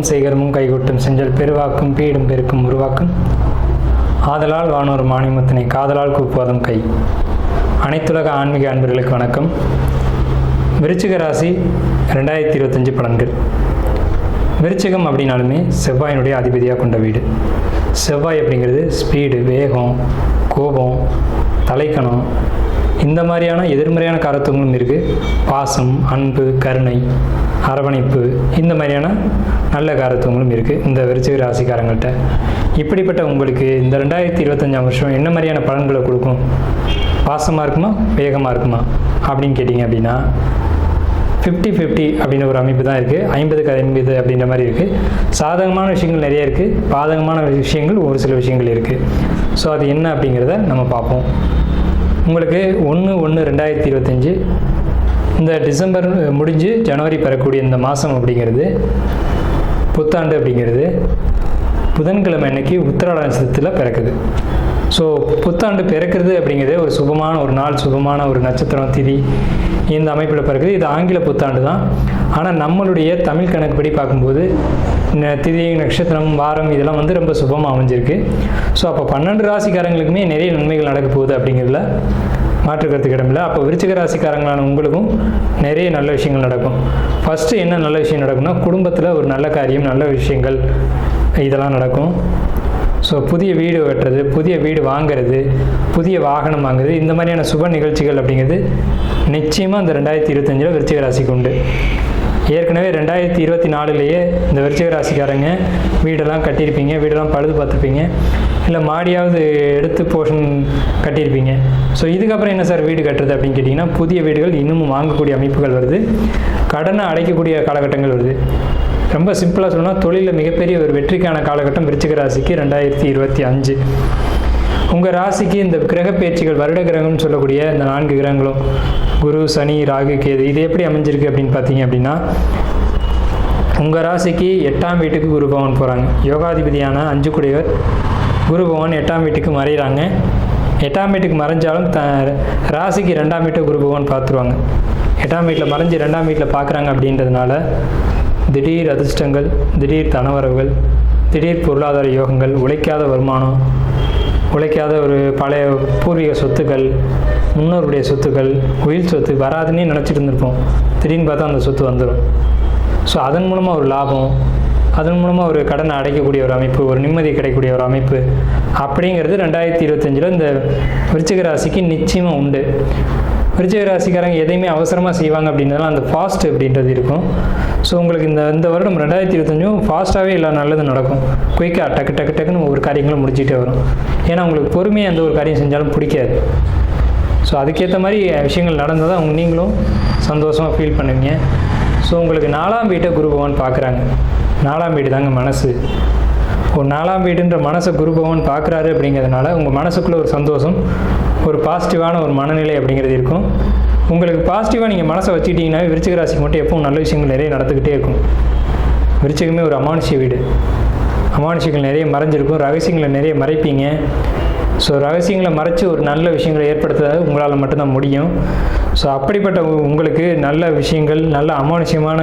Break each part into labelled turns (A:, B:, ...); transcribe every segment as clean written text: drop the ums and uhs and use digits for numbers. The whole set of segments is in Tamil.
A: செய்கரமும் கைகொட்டும் செஞ்சல் பெருவாக்கும் பீடும் பெருக்கும் உருவாக்கும் ஆதலால் வானோர் மானிமத்தினை காதலால் கூப்புவதும் கை. அனைத்துலக ஆன்மீக அன்பர்களுக்கு வணக்கம். விருச்சிக ராசி 2025 பலன்கள். விருச்சிகம் அப்படின்னாலுமே செவ்வாயினுடைய அதிபதியாக கொண்ட வீடு. செவ்வாய் அப்படிங்கிறது ஸ்பீடு, வேகம், கோபம், தலைக்கணம், இந்த மாதிரியான எதிர்மறையான காரத்துவங்களும் இருக்குது. பாசம், அன்பு, கருணை, அரவணைப்பு, இந்த மாதிரியான நல்ல காரத்துவங்களும் இருக்குது இந்த விருச்சிக ராசிக்காரங்கள்ட்ட. இப்படிப்பட்ட உங்களுக்கு இந்த 2025 வருஷம் என்ன மாதிரியான பலன்களை கொடுக்கும்? பாசமாக இருக்குமா, வேகமாக இருக்குமா அப்படின்னு கேட்டிங்க அப்படின்னா 50-50 அப்படின்னு ஒரு அமைப்பு தான் இருக்குது. 50-50 அப்படின்ற மாதிரி இருக்குது. சாதகமான விஷயங்கள் நிறைய இருக்குது, பாதகமான விஷயங்கள் ஒரு சில விஷயங்கள் இருக்குது. ஸோ அது என்ன அப்படிங்கிறத நம்ம பார்ப்போம். உங்களுக்கு 1/1/2025 இந்த டிசம்பர் முடிஞ்சு ஜனவரி பெறக்கூடிய இந்த மாதம் அப்படிங்கிறது, புத்தாண்டு அப்படிங்கிறது புதன்கிழமை அன்னைக்கு உத்திராட நட்சத்திரத்தில் பிறக்குது. ஸோ புத்தாண்டு பிறக்கிறது அப்படிங்கிறது ஒரு சுபமான ஒரு நாள், சுபமான ஒரு நட்சத்திரம், திதி, இந்த அமைப்பில் பிறக்குது. இது ஆங்கில புத்தாண்டு தான். ஆனால் நம்மளுடைய தமிழ் கணக்குப்படி பார்க்கும்போது திதி, நட்சத்திரம், வாரம் இதெல்லாம் வந்து ரொம்ப சுபமாக அமைஞ்சிருக்கு. ஸோ அப்போ 12 ராசிக்காரங்களுக்குமே நிறைய நன்மைகள் நடக்க போகுது அப்படிங்கிறதுல மாற்று கருத்துக்கு இடமில்லை. அப்போ விருச்சிக ராசிக்காரங்களான உங்களுக்கும் நிறைய நல்ல விஷயங்கள் நடக்கும். ஃபஸ்ட்டு என்ன நல்ல விஷயம் நடக்கும்னா, குடும்பத்தில் ஒரு நல்ல காரியம், நல்ல விஷயங்கள் இதெல்லாம் நடக்கும். ஸோ புதிய வீடு வெட்டுறது, புதிய வீடு வாங்கிறது, புதிய வாகனம் வாங்குறது, இந்த மாதிரியான சுப நிகழ்ச்சிகள் அப்படிங்கிறது நிச்சயமாக இந்த 2025 விருச்சிக ராசிக்கு உண்டு. ஏற்கனவே 2024 இந்த விருச்சிக ராசிக்காரங்க வீடெல்லாம் கட்டியிருப்பீங்க, வீடெல்லாம் பழுது பார்த்துருப்பீங்க, இல்லை மாடியாவது எடுத்து போர்ஷன் கட்டியிருப்பீங்க. ஸோ இதுக்கப்புறம் என்ன சார் வீடு கட்டுறது அப்படின்னு கேட்டிங்கன்னா, புதிய வீடுகள் இன்னமும் வாங்கக்கூடிய அமைப்புகள் வருது, கடனை அடைக்கக்கூடிய காலகட்டங்கள் வருது. ரொம்ப சிம்பிளாக சொல்லணும்னா, தொழிலில் மிகப்பெரிய ஒரு வெற்றிக்கான காலகட்டம் விருச்சிக ராசிக்கு 2025. உங்கள் ராசிக்கு இந்த கிரக பயிற்சிகள், வருட கிரகம்னு சொல்லக்கூடிய இந்த 4 கிரகங்களும் குரு, சனி, ராகு, கேது, இது எப்படி அமைஞ்சிருக்கு அப்படின்னு பார்த்தீங்க அப்படின்னா, உங்கள் ராசிக்கு 8ஆம் வீட்டுக்கு குரு பகவான் போகிறாங்க. யோகாதிபதியான 5 குடையவர் குரு பகவான் 8ஆம் வீட்டுக்கு மறைகிறாங்க. 8ஆம் வீட்டுக்கு மறைஞ்சாலும் ராசிக்கு 2ஆம் வீட்டை குரு பகவான் பார்த்துருவாங்க. 8ஆம் வீட்டில் மறைஞ்சு 2ஆம் வீட்டில் பார்க்குறாங்க அப்படின்றதுனால திடீர் அதிர்ஷ்டங்கள், திடீர் தனவரவுகள், திடீர் பொருளாதார யோகங்கள், உழைக்காத வருமானம், உழைக்காத ஒரு பழைய பூர்வீக சொத்துக்கள், முன்னோருடைய சொத்துக்கள், உயிர் சொத்து வராதுன்னே நினச்சிட்டு இருந்திருப்போம். திடீர்னு பார்த்தா அந்த சொத்து வந்துடும். ஸோ அதன் மூலமாக ஒரு லாபம், அதன் மூலமாக ஒரு கடனை அடைக்கக்கூடிய ஒரு அமைப்பு, ஒரு நிம்மதி கிடைக்கக்கூடிய ஒரு அமைப்பு அப்படிங்கிறது 2025 இந்த விருச்சிக ராசிக்கு நிச்சயமாக உண்டு. விருச்சிக ராசிக்காரங்க எதையுமே அவசரமாக செய்வாங்க அப்படின்றதுலாம் அந்த ஃபாஸ்ட் அப்படின்றது இருக்கும். ஸோ உங்களுக்கு இந்த வருடம் 2025 ஃபாஸ்ட்டாகவே எல்லா நல்லது நடக்கும். குயிக்காக டக்கு டக்கு டக்குன்னு ஒவ்வொரு காரியங்களும் முடிச்சுட்டே வரும். ஏன்னா உங்களுக்கு பொறுமையாக எந்த ஒரு காரியம் செஞ்சாலும் பிடிக்காது. ஸோ அதுக்கேற்ற மாதிரி விஷயங்கள் நடந்தால் தான் நீங்களும் சந்தோஷமாக ஃபீல் பண்ணுவீங்க. ஸோ உங்களுக்கு 4ஆம் வீட்டை குரு பகவான் பார்க்குறாங்க. 4ஆம் வீடு தாங்க மனசு. ஒரு 4ஆம் வீடுன்ற மனசை குரு பகவான் பார்க்குறாரு அப்படிங்கிறதுனால உங்கள் மனசுக்குள்ளே ஒரு சந்தோஷம், ஒரு பாசிட்டிவான ஒரு மனநிலை அப்படிங்கிறது இருக்கும். உங்களுக்கு பாசிட்டிவாக நீங்கள் மனசை வச்சுக்கிட்டீங்கன்னா விருச்சிக ராசிக்கு மட்டும் எப்பவும் நல்ல விஷயங்கள் நிறைய நடந்துக்கிட்டே இருக்கும். விருச்சிகமே ஒரு அமானுஷ்ய வீடு. அமானுஷ்யங்கள் நிறைய மறைஞ்சிருக்கும், ரகசியங்களை நிறைய மறைப்பீங்க. ஸோ ரகசியங்களை மறைச்சி ஒரு நல்ல விஷயங்களை ஏற்படுத்துறது உங்களால் மட்டும்தான் முடியும். ஸோ அப்படிப்பட்ட உங்களுக்கு நல்ல விஷயங்கள், நல்ல அமானுஷ்யமான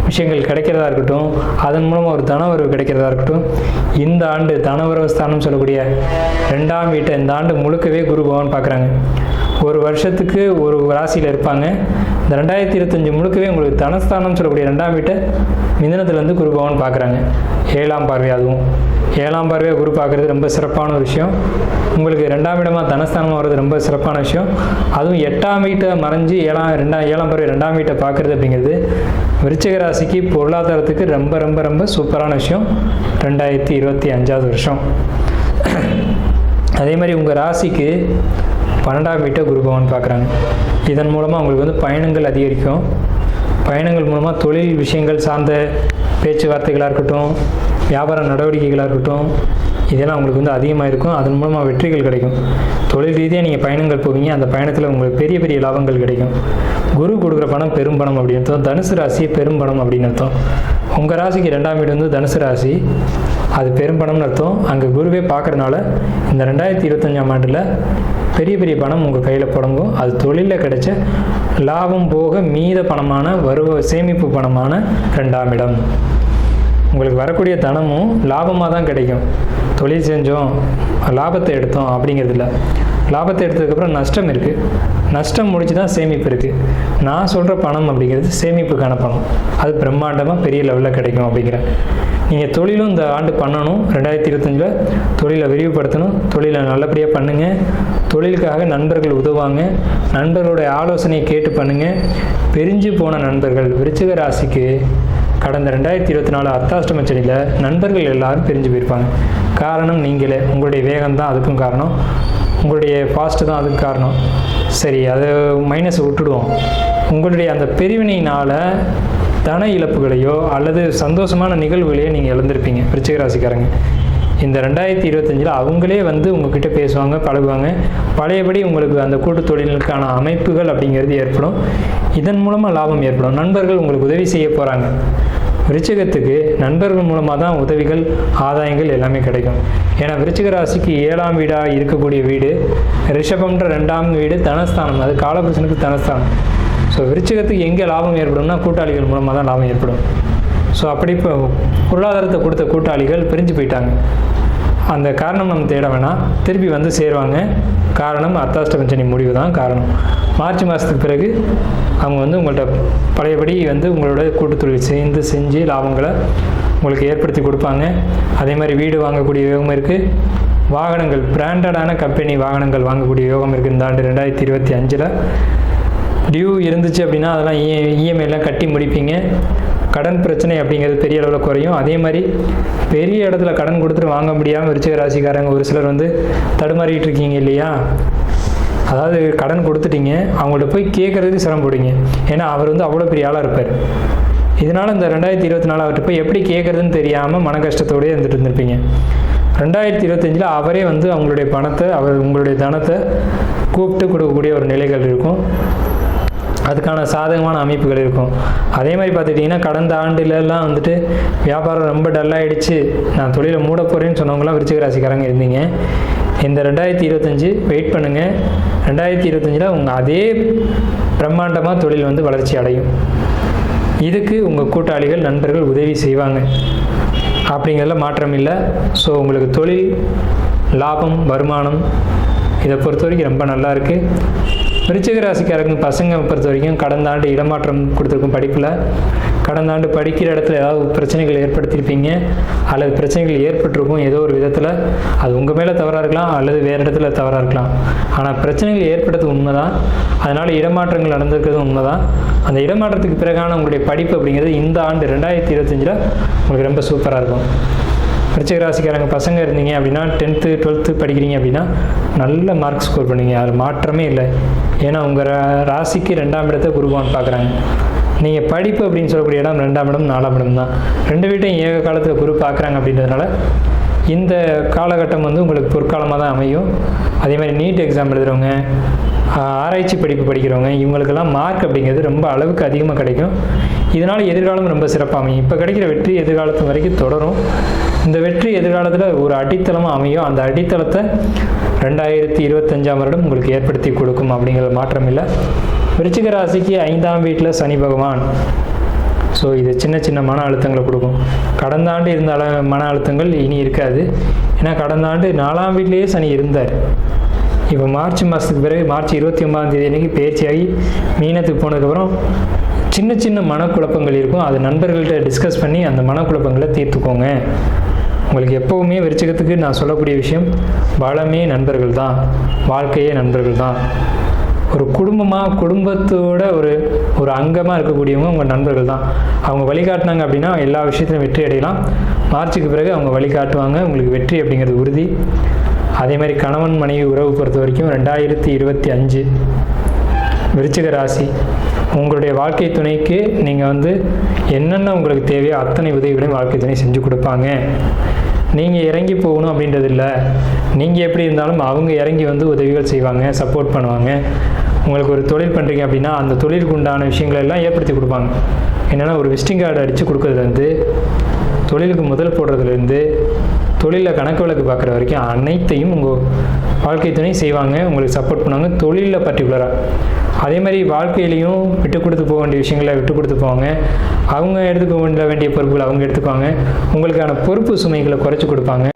A: விஷயங்கள் கிடைக்கிறதா இருக்கட்டும், அதன் மூலமாக ஒரு தனவரவு கிடைக்கிறதா இருக்கட்டும், இந்த ஆண்டு தனவரவு ஸ்தானம் சொல்லக்கூடிய 2ஆம் வீட்டை இந்த ஆண்டு முழுக்கவே குரு பகவான் பார்க்குறாங்க. ஒரு வருஷத்துக்கு ஒரு ராசியில் இருப்பாங்க. இந்த 2025 முழுக்கவே உங்களுக்கு தனஸ்தானம் சொல்லக்கூடிய 2ஆம் வீட்டை மிதுனத்துலேருந்து குரு பகவான் பார்க்குறாங்க. 7ஆம் பார்வை, அதுவும் 7ஆம் பார்வையாக குரு பார்க்குறது ரொம்ப சிறப்பான ஒரு விஷயம். உங்களுக்கு 2ஆம் இடமாக தனஸ்தானமாக வர்றது ரொம்ப சிறப்பான விஷயம். அதுவும் 8ஆம் வீட்டை மறைஞ்சு 7ஆம் பார்வை 2ஆம் வீட்டை பார்க்குறது அப்படிங்கிறது விருச்சிக ராசிக்கு பொருளாதாரத்துக்கு ரொம்ப ரொம்ப ரொம்ப சூப்பரான விஷயம் 2025 வருஷம். அதே மாதிரி உங்கள் ராசிக்கு 12ஆம் வீட்டை குரு பகவான் பார்க்குறாங்க. இதன் மூலமாக உங்களுக்கு வந்து பயணங்கள் அதிகரிக்கும். பயணங்கள் மூலமாக தொழில் விஷயங்கள் சார்ந்த பேச்சுவார்த்தைகளாக இருக்கட்டும், வியாபார நடவடிக்கைகளாக இருக்கட்டும், இதெல்லாம் உங்களுக்கு வந்து அதிகமாக இருக்கும். அதன் மூலமாக வெற்றிகள் கிடைக்கும். தொழில் ரீதியாக நீங்கள் பயணங்கள் போவீங்க. அந்த பயணத்தில் உங்களுக்கு பெரிய பெரிய லாபங்கள் கிடைக்கும். குரு கொடுக்குற பணம் பெரும் பணம் அப்படின்னு அர்த்தம். தனுசு ராசியை பெரும் பணம் அப்படின்னு அர்த்தம். உங்கள் ராசிக்கு 2ஆம் வீடு வந்து தனுசு ராசி, அது பெரும் பணம்னு அர்த்தம். அங்கே குருவே பார்க்குறதுனால இந்த 2025 ஆண்டில் பெரிய பெரிய பணம் உங்கள் கையில் புடங்கும். அது தொழிலில் கிடைச்ச லாபம் போக மீத பணமான சேமிப்பு பணமான 2ஆம் இடம். உங்களுக்கு வரக்கூடிய தனமும் லாபமாக தான் கிடைக்கும். தொழில் செஞ்சோம் லாபத்தை எடுத்தோம் அப்படிங்கிறது இல்லை. லாபத்தை எடுத்ததுக்கப்புறம் நஷ்டம் இருக்குது. நஷ்டம் முடிச்சு தான் சேமிப்பு இருக்குது. நான் சொல்கிற பணம் அப்படிங்கிறது சேமிப்புக்கான பணம். அது பிரம்மாண்டமாக பெரிய லெவலில் கிடைக்கும் அப்படிங்கிறேன். நீங்கள் தொழிலும் இந்த ஆண்டு பண்ணணும். 2025 தொழிலை விரிவுபடுத்தணும். தொழிலை நல்லபடியாக பண்ணுங்கள். தொழிலுக்காக நண்பர்கள் உதவுவாங்க. நண்பர்களுடைய ஆலோசனையை கேட்டு பண்ணுங்கள். பிரிஞ்சு போன நண்பர்கள் விருச்சிக ராசிக்கு கடந்த 2024 அர்த்தாஷ்டம சனியில் நண்பர்கள் எல்லாரும் பிரிஞ்சு போயிருப்பாங்க. காரணம் நீங்களே. உங்களுடைய வேகம் தான் அதுக்கும் காரணம். உங்களுடைய ஃபாஸ்ட்டு தான் அதுக்கு காரணம். சரி, அதை மைனஸை விட்டுடுவோம். உங்களுடைய அந்த பிரிவினையினால் தன இழப்புகளையோ அல்லது சந்தோஷமான நிகழ்வுகளையோ நீங்கள் இழந்திருப்பீங்க விருச்சிக ராசிக்காரங்க. இந்த 2025 அவங்களே வந்து உங்ககிட்ட பேசுவாங்க, பழகுவாங்க. பழையபடி உங்களுக்கு அந்த கூட்டு தொழிலுக்கான அமைப்புகள் அப்படிங்கிறது ஏற்படும். இதன் மூலமாக லாபம் ஏற்படும். நண்பர்கள் உங்களுக்கு உதவி செய்ய போகிறாங்க. விருச்சிகத்துக்கு நண்பர்கள் மூலமாக தான் உதவிகள், ஆதாயங்கள் எல்லாமே கிடைக்கும். ஏன்னா விருச்சிக ராசிக்கு 7ஆம் வீடாக இருக்கக்கூடிய வீடு ரிஷபம்ன்ற 2ஆம் வீடு தனஸ்தானம். அது காலபுருஷனுக்கு தனஸ்தானம். ஸோ விருச்சிகத்துக்கு எங்கே லாபம் ஏற்படும்னா கூட்டாளிகள் மூலமாக தான் லாபம் ஏற்படும். ஸோ அப்படி இப்போ பொருளாதாரத்தை கொடுத்த கூட்டாளிகள் பிரிஞ்சு போயிட்டாங்க. அந்த காரணம் நம்ம தேட வேணாம். திருப்பி வந்து சேருவாங்க. காரணம் அர்த்தாஷ்டம சனி முடிவு தான் காரணம். மார்ச் மாதத்துக்கு பிறகு அவங்க வந்து உங்கள்கிட்ட பழையபடி வந்து உங்களோட கூட்டுத்தொழில் செஞ்சு லாபங்களை உங்களுக்கு ஏற்படுத்தி கொடுப்பாங்க. அதே மாதிரி வீடு வாங்கக்கூடிய யோகம் இருக்குது. வாகனங்கள், பிராண்டடான கம்பெனி வாகனங்கள் வாங்கக்கூடிய யோகம் இருக்குது. இந்த ஆண்டு 2025 டியூ இருந்துச்சு அப்படின்னா அதெல்லாம் இஎம்ஐலாம் கட்டி முடிப்பீங்க. கடன் பிரச்சனை அப்படிங்கிறது பெரிய அளவில் குறையும். அதே மாதிரி பெரிய இடத்துல கடன் கொடுத்துட்டு வாங்க முடியாமல் விருச்சிக ராசிக்காரங்க ஒரு சிலர் வந்து தடுமாறிட்டு இருக்கீங்க இல்லையா? அதாவது கடன் கொடுத்துட்டீங்க, அவங்கள்ட்ட போய் கேட்குறதுக்கு சிரமப்படுங்க. ஏன்னா அவர் வந்து அவ்வளோ பெரிய ஆளாக இருப்பார். இதனால் இந்த 2024 அவர்கிட்ட போய் எப்படி கேட்குறதுன்னு தெரியாமல் மன கஷ்டத்தோடய இருந்துட்டு இருந்திருப்பீங்க. 2025 அவரே வந்து அவங்களுடைய பணத்தை, உங்களுடைய தனத்தை கூப்பிட்டு கொடுக்கக்கூடிய ஒரு நிலைகள் இருக்கும். அதுக்கான சாதகமான அமைப்புகள் இருக்கும். அதே மாதிரி பார்த்துட்டிங்கன்னா கடந்த ஆண்டுலலாம் வந்துட்டு வியாபாரம் ரொம்ப டல்லாகிடுச்சு, நான் தொழிலை மூட போகிறேன்னு சொன்னவங்களாம் விருச்சிக ராசிக்காரங்க இருந்தீங்க. இந்த 2025 வெயிட் பண்ணுங்கள். 2025 உங்கள் அதே பிரம்மாண்டமாக தொழில் வந்து வளர்ச்சி அடையும். இதுக்கு உங்கள் கூட்டாளிகள், நண்பர்கள் உதவி செய்வாங்க. அப்படிங்கிறதுல மாற்றம் இல்லை. ஸோ உங்களுக்கு தொழில், லாபம், வருமானம் இதை பொறுத்த வரைக்கும் ரொம்ப நல்லா இருக்குது. விருச்சிக ராசிக்காரங்க பசங்க பொறுத்த வரைக்கும் கடந்த ஆண்டு இடமாற்றம் கொடுத்துருக்கும். படிப்பில் கடந்த ஆண்டு படிக்கிற இடத்துல ஏதாவது பிரச்சனைகள் ஏற்படுத்தியிருப்பீங்க அல்லது பிரச்சனைகள் ஏற்பட்டிருக்கும் ஏதோ ஒரு விதத்தில். அது உங்கள் மேலே தவறாக இருக்கலாம் அல்லது வேறு இடத்துல தவறாக இருக்கலாம். ஆனால் பிரச்சனைகள் ஏற்பட்டது உண்மை தான். அதனால் இடமாற்றங்கள் நடந்திருக்கிறது உண்மை தான். அந்த இடமாற்றத்துக்கு பிறகான உங்களுடைய படிப்பு அப்படிங்கிறது இந்த ஆண்டு 2025 உங்களுக்கு ரொம்ப சூப்பராக இருக்கும். விருச்சிக ராசிக்காரங்க பசங்க இருந்தீங்க அப்படின்னா 10th 12th படிக்கிறீங்க அப்படின்னா நல்ல மார்க் ஸ்கோர் பண்ணுவீங்க. அது மாற்றமே இல்லை. ஏன்னா உங்கள் ராசிக்கு 2ஆம் இடத்தை குருவான் பார்க்குறாங்க. நீங்கள் படிப்பு அப்படின்னு சொல்லக்கூடிய இடம் 2ஆம் இடம் 4ஆம் இடம் தான். 2 வீட்டையும் ஏக காலத்தில் குரு பார்க்குறாங்க. அப்படின்றதுனால இந்த காலகட்டம் வந்து உங்களுக்கு பொற்காலமாக தான் அமையும். அதே மாதிரி நீட் எக்ஸாம் எழுதுகிறவங்க, ஆராய்ச்சி படிப்பு படிக்கிறவங்க, இவங்களுக்கெல்லாம் மார்க் அப்படிங்கிறது ரொம்ப அளவுக்கு அதிகமாக கிடைக்கும். இதனால் எதிர்காலம் ரொம்ப சிறப்பாக அமையும். இப்போ கிடைக்கிற வெற்றி எதிர்காலத்து வரைக்கும் தொடரும். இந்த வெற்றி எதிர்காலத்தில் ஒரு அடித்தளமாக அமையும். அந்த அடித்தளத்தை 2025 வருடம் உங்களுக்கு ஏற்படுத்தி கொடுக்கும். அப்படிங்கிற மாற்றம் இல்லை. விருச்சிக ராசிக்கு 5ஆம் வீட்டில் சனி பகவான். ஸோ இது சின்ன சின்ன மன அழுத்தங்களை கொடுக்கும். கடந்த ஆண்டு இருந்த மன அழுத்தங்கள் இனி இருக்காது. ஏன்னா கடந்த ஆண்டு 4ஆம் வீட்டிலேயே சனி இருந்தார். இப்போ மார்ச் மாதத்துக்கு பிறகு மார்ச் 29ஆம் தேதி அன்றைக்கி பயிற்சியாகி மீனத்துக்கு போனதுக்கப்புறம் சின்ன சின்ன மனக்குழப்பங்கள் இருக்கும். அது நண்பர்கள்ட்ட டிஸ்கஸ் பண்ணி அந்த மனக்குழப்பங்களை தீர்த்துக்கோங்க. உங்களுக்கு எப்போவுமே விருச்சிகத்துக்கு நான் சொல்லக்கூடிய விஷயம், பலமே நண்பர்கள் தான், வாழ்க்கையே நண்பர்கள் தான். ஒரு குடும்பத்தோட ஒரு அங்கமாக இருக்கக்கூடியவங்க உங்கள் நண்பர்கள் தான். அவங்க வழிகாட்டினாங்க அப்படின்னா எல்லா விஷயத்திலும் வெற்றி அடையலாம். மார்ச்சுக்கு பிறகு அவங்க வழிகாட்டுவாங்க. உங்களுக்கு வெற்றி அப்படிங்கிறது உறுதி. அதே மாதிரி கணவன் மனைவி உறவு பொறுத்த வரைக்கும் 2025 விருச்சிக ராசி உங்களுடைய வாழ்க்கை துணைக்கு நீங்கள் வந்து என்னென்ன உங்களுக்கு தேவையோ அத்தனை உதவிகளையும் வாழ்க்கை துணை செஞ்சு கொடுப்பாங்க. நீங்கள் இறங்கி போகணும் அப்படின்றது இல்லை. நீங்கள் எப்படி இருந்தாலும் அவங்க இறங்கி வந்து உதவிகள் செய்வாங்க, சப்போர்ட் பண்ணுவாங்க. உங்களுக்கு ஒரு தொழில் பண்ணுறீங்க அப்படின்னா அந்த தொழிலுக்கு உண்டான விஷயங்களை எல்லாம் ஏற்படுத்தி கொடுப்பாங்க. என்னென்னா ஒரு விசிட்டிங் கார்டு அடித்து கொடுக்குறது வந்து தொழிலுக்கு முதல் போடுறதுலேருந்து தொழிலில் கணக்கு வழக்கு பார்க்குற வரைக்கும் அனைத்தையும் உங்கள் வாழ்க்கை துணை செய்வாங்க, உங்களுக்கு சப்போர்ட் பண்ணுவாங்க. தொழிலில் பர்டிகுலராக அதே மாதிரி வாழ்க்கையிலையும் விட்டு கொடுத்து போக வேண்டிய விஷயங்களை விட்டு கொடுத்து போவாங்க. அவங்க எடுத்துக்க வேண்டிய பொறுப்புகளை அவங்க எடுத்துக்குவாங்க. உங்களுக்கான பொறுப்பு சுமைகளை குறைச்சி கொடுப்பாங்க.